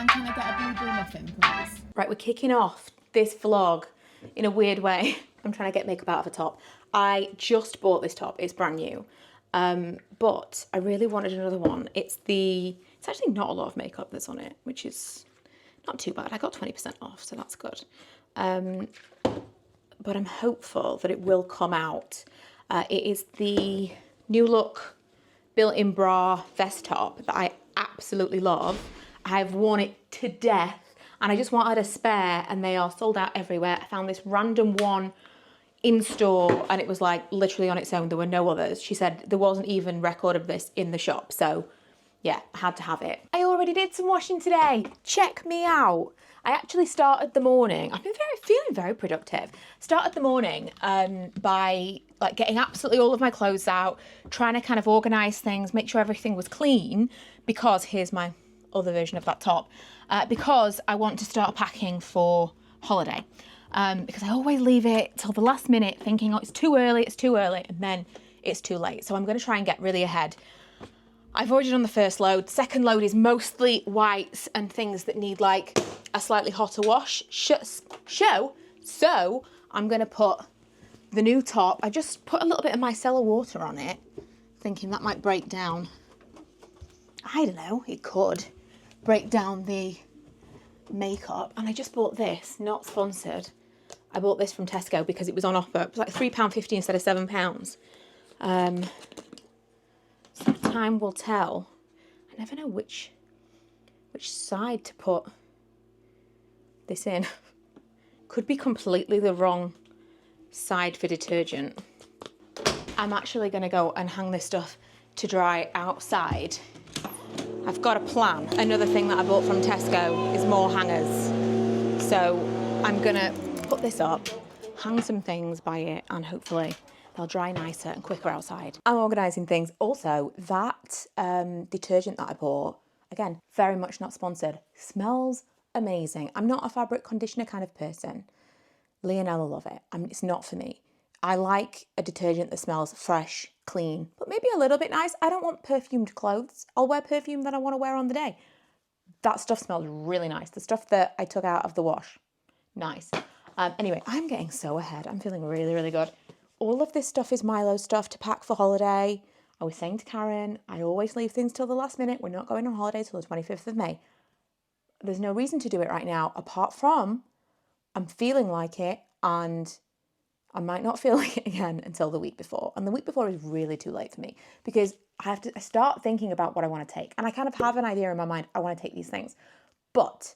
And can I get a blueberry muffin, please? Right, we're kicking off this vlog in a weird way. I'm trying to get makeup out of a top. I just bought this top, it's brand new. But I really wanted another one. It's actually not a lot of makeup that's on it, which is not too bad. I got 20% off, so that's good. But I'm hopeful that it will come out. It is the New Look built-in bra vest top that I absolutely love. I've worn it to death and I just wanted a spare and they are sold out everywhere. I found this random one in store and it was like literally on its own. There were no others. She said there wasn't even record of this in the shop. So yeah, I had to have it. I already did some washing today. Check me out. I actually started the morning, I've been feeling very productive. Started the morning by like getting absolutely all of my clothes out, trying to kind of organize things, make sure everything was clean, because here's my other version of that top, because I want to start packing for holiday. Because I always leave it till the last minute thinking, oh, it's too early, and then it's too late. So I'm gonna try and get really ahead. I've already done the first load. Second load is mostly whites and things that need like a slightly hotter wash. So I'm gonna put the new top. I just put a little bit of micellar water on it, thinking that might break down. I don't know, it could break down the makeup. And I just bought this, not sponsored. I bought this from Tesco because it was on offer. It was like £3.50 instead of £7. So time will tell. I never know which side to put this in. Could be completely the wrong side for detergent. I'm actually gonna go and hang this stuff to dry outside. I've got a plan. Another thing that I bought from Tesco is more hangers. So I'm gonna put this up, hang some things by it, and hopefully they'll dry nicer and quicker outside. I'm organising things. Also, that detergent that I bought, again, very much not sponsored, smells amazing. I'm not a fabric conditioner kind of person. Leonella love it. It's not for me. I like a detergent that smells fresh, clean, but maybe a little bit nice. I don't want perfumed clothes. I'll wear perfume that I want to wear on the day. That stuff smells really nice. The stuff that I took out of the wash, nice. Anyway, I'm getting so ahead. I'm feeling really, really good. All of this stuff is Milo stuff to pack for holiday. I was saying to Karen, I always leave things till the last minute. We're not going on holiday till the 25th of May. There's no reason to do it right now, apart from I'm feeling like it and I might not feel like it again until the week before. And the week before is really too late for me because I have to start thinking about what I want to take. And I kind of have an idea in my mind, I want to take these things. But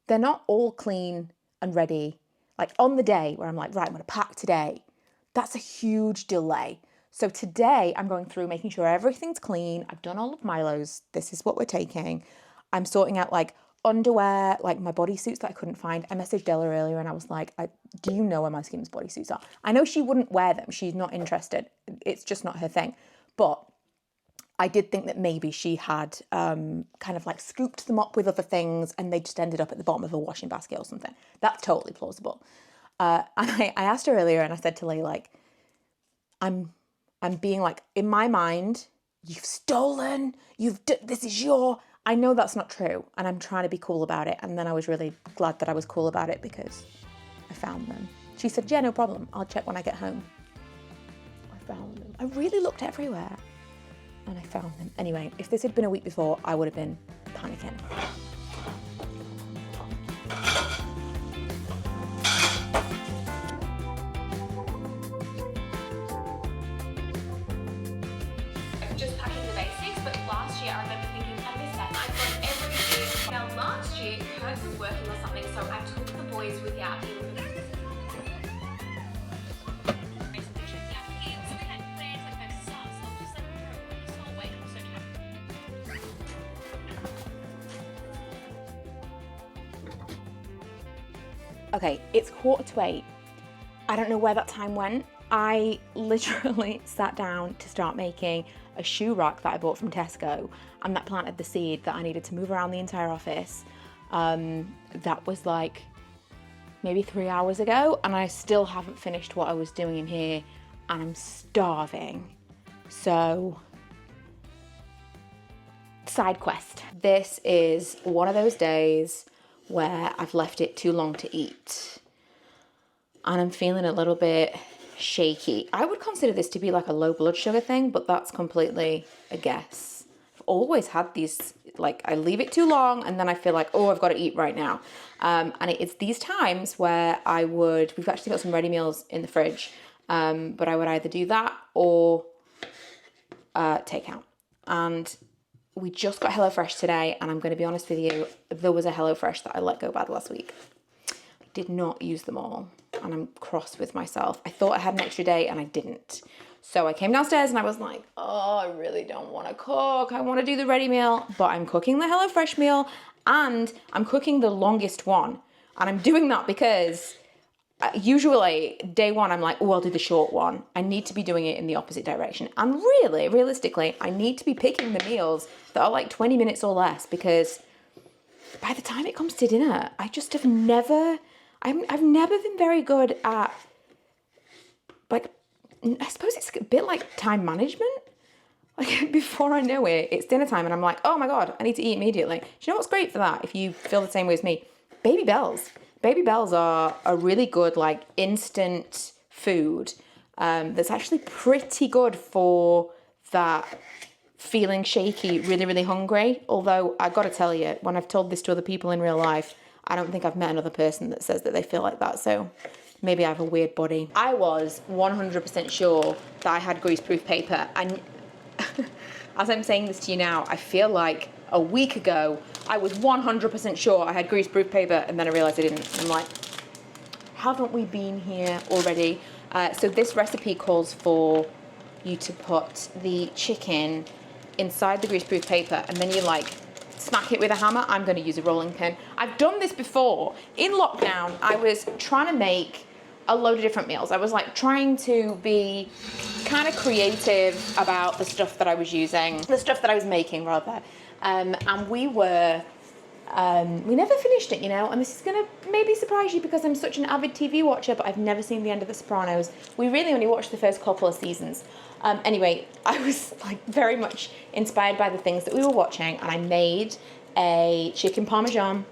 they're not all clean and ready. Like on the day where I'm like, right, I'm going to pack today. That's a huge delay. So today I'm going through making sure everything's clean. I've done all of Milo's. This is what we're taking. I'm sorting out like underwear, like my bodysuits that I couldn't find. I messaged Della earlier and I was like, do you know where my Skims bodysuits are? I know she wouldn't wear them. She's not interested. It's just not her thing. But I did think that maybe she had kind of like scooped them up with other things and they just ended up at the bottom of a washing basket or something. That's totally plausible. And I asked her earlier and I said to Lee, like, I'm being like, in my mind, you've stolen, this is your, I know that's not true. And I'm trying to be cool about it. And then I was really glad that I was cool about it because I found them. She said, yeah, no problem. I'll check when I get home. I found them. I really looked everywhere and I found them. Anyway, if this had been a week before, I would have been panicking. Just packing the basics, but last year I remember thinking, I miss that. I've got everything. Now last year, Kurt was working on something, so I took the boys without him. Okay, it's 7:45. I don't know where that time went. I literally sat down to start making a shoe rack that I bought from Tesco, and that planted the seed that I needed to move around the entire office. That was like maybe 3 hours ago, and I still haven't finished what I was doing in here, and I'm starving. So side quest. This is one of those days where I've left it too long to eat and I'm feeling a little bit shaky. I would consider this to be like a low blood sugar thing, but that's completely a guess. I've always had these, like, I leave it too long and then I feel like, oh, I've got to eat right now. And it's these times where we've actually got some ready meals in the fridge, but I would either do that or take out. And we just got HelloFresh today, and I'm going to be honest with you, there was a HelloFresh that I let go bad last week. I did not use them all, and I'm cross with myself. I thought I had an extra day, and I didn't. So I came downstairs, and I was like, oh, I really don't want to cook. I want to do the ready meal, but I'm cooking the HelloFresh meal, and I'm cooking the longest one. And I'm doing that because usually day one, I'm like, oh, I'll do the short one. I need to be doing it in the opposite direction. And really, realistically, I need to be picking the meals that are like 20 minutes or less, because by the time it comes to dinner, I just have never, I've never been very good at, like, I suppose it's a bit like time management. Like, before I know it, it's dinner time and I'm like, oh my God, I need to eat immediately. Do you know what's great for that? If you feel the same way as me, Baby Bells. Baby Bells are a really good, like, instant food that's actually pretty good for that feeling shaky, really, really hungry. Although I gotta tell you, when I've told this to other people in real life, I don't think I've met another person that says that they feel like that. So maybe I have a weird body. I was 100% sure that I had greaseproof paper. And as I'm saying this to you now, I feel like a week ago, I was 100% sure I had greaseproof paper, and then I realized I didn't. I'm like, haven't we been here already? So this recipe calls for you to put the chicken inside the greaseproof paper, and then you like smack it with a hammer. I'm going to use a rolling pin. I've done this before. In lockdown, I was trying to make a load of different meals. I was like trying to be kind of creative about the stuff that I was using, the stuff that I was making rather. And we never finished it, you know, and this is going to maybe surprise you because I'm such an avid TV watcher, but I've never seen the end of The Sopranos. We really only watched the first couple of seasons. Anyway, I was like very much inspired by the things that we were watching, and I made a chicken parmesan.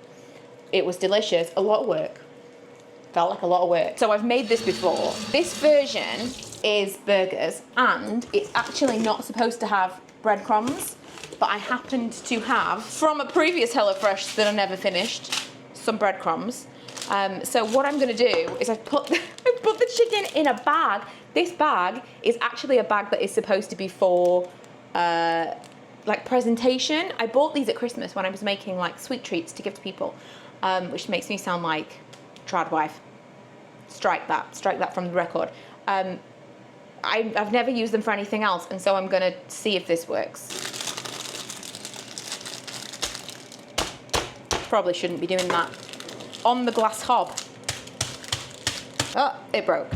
It was delicious, a lot of work. Felt like a lot of work. So I've made this before. This version is burgers, and it's actually not supposed to have breadcrumbs, but I happened to have, from a previous HelloFresh that I never finished, some breadcrumbs. So what I'm gonna do is I've put the chicken in a bag. This bag is actually a bag that is supposed to be for like presentation. I bought these at Christmas when I was making like sweet treats to give to people, which makes me sound like trad wife. Strike that from the record. I've never used them for anything else, and so I'm gonna see if this works. Probably shouldn't be doing that on the glass hob. Oh, it broke.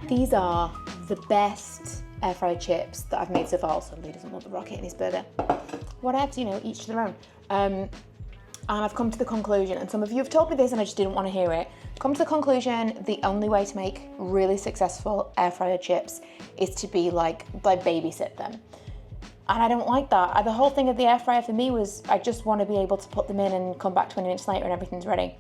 These are the best air fried chips that I've made so far. Also, Lee doesn't want the rocket in his burger. Whatever, you know, each to their own. And I've come to the conclusion, and some of you have told me this and I just didn't want to hear it. Come to the conclusion, the only way to make really successful air fryer chips is to be like babysit them. And I don't like that. The whole thing of the air fryer for me was I just want to be able to put them in and come back 20 minutes later and everything's ready.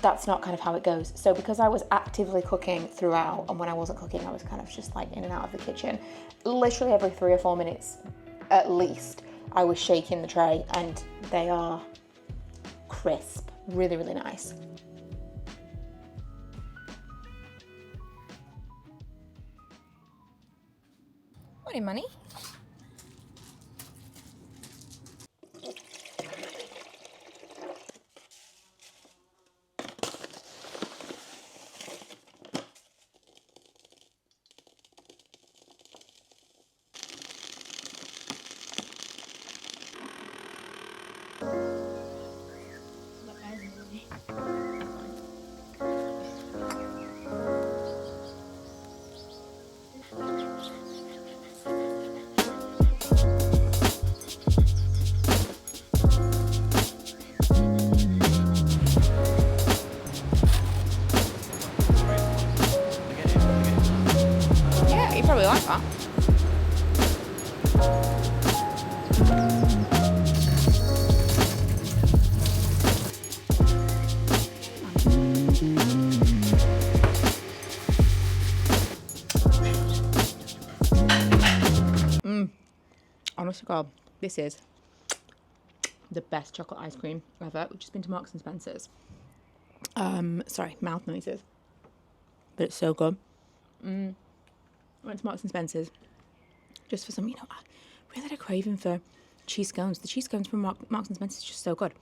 that's not kind of how it goes. So because I was actively cooking throughout, and when I wasn't cooking, I was kind of just like in and out of the kitchen, literally every 3 or 4 minutes at least, I was shaking the tray, and they are crisp, really, really nice. Morning, Money. Yeah, you probably like that. Honest to God, this is the best chocolate ice cream ever. We've just been to Marks and Spencer's. Sorry, mouth noises. But it's so good. Went to Marks and Spencer's just for some, I really had a craving for cheese scones. The cheese scones from Marks and Spencer's is just so good.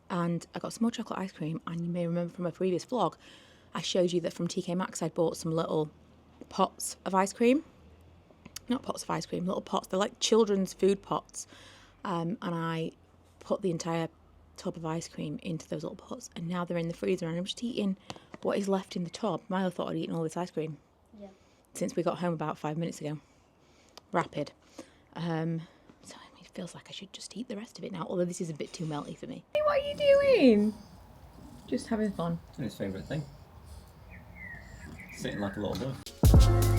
And I got some more chocolate ice cream, and you may remember from a previous vlog, I showed you that from TK Maxx I'd bought some little pots of ice cream. Not pots of ice cream, little pots. They're like children's food pots. And I put the entire tub of ice cream into those little pots, and now they're in the freezer, and I'm just eating what is left in the tub. Milo thought I'd eaten all this ice cream. Yeah. Since we got home about 5 minutes ago. Rapid. So it feels like I should just eat the rest of it now, although this is a bit too melty for me. Hey, what are you doing? Just having fun. It's his favourite thing. Sitting like a little boy.